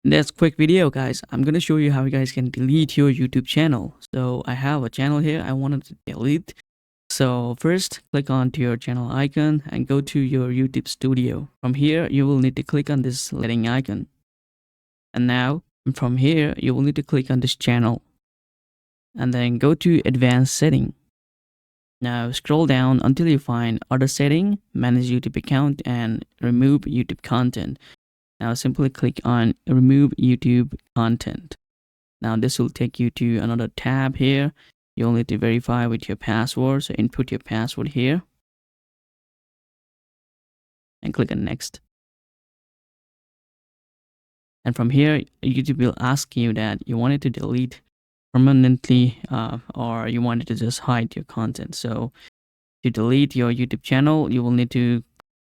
In this quick video, guys, I'm gonna show you how you guys can delete your YouTube channel. So I have a channel here I wanted to delete. So first, click onto your channel icon and go to your YouTube studio. From here, you will need to click on this setting icon. And now, from here, you will need to click on this channel. And then go to advanced setting. Now scroll down until you find other setting, manage YouTube account, and remove YouTube content. Now simply click on remove YouTube content. Now this will take you to another tab here. You'll need to verify with your password. So input your password here and click on next. And from here, YouTube will ask you that you wanted to delete permanently or you wanted to just hide your content. So to delete your YouTube channel, you will need to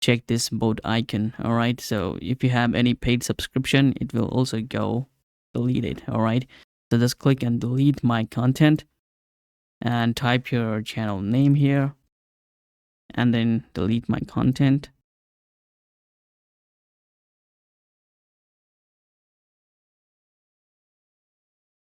check this both icon. All right. So if you have any paid subscription, it will also go delete it. All right. So just click on delete my content and type your channel name here and then delete my content.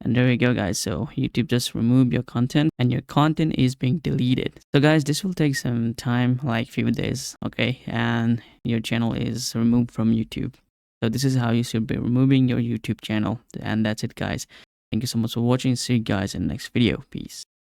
And there you go, guys. So YouTube just remove your content and your content is being deleted. So guys, this will take some time, like few days. Okay. And your channel is removed from YouTube. So this is how you should be removing your YouTube channel. And that's it, guys. Thank you so much for watching. See you guys in the next video. Peace.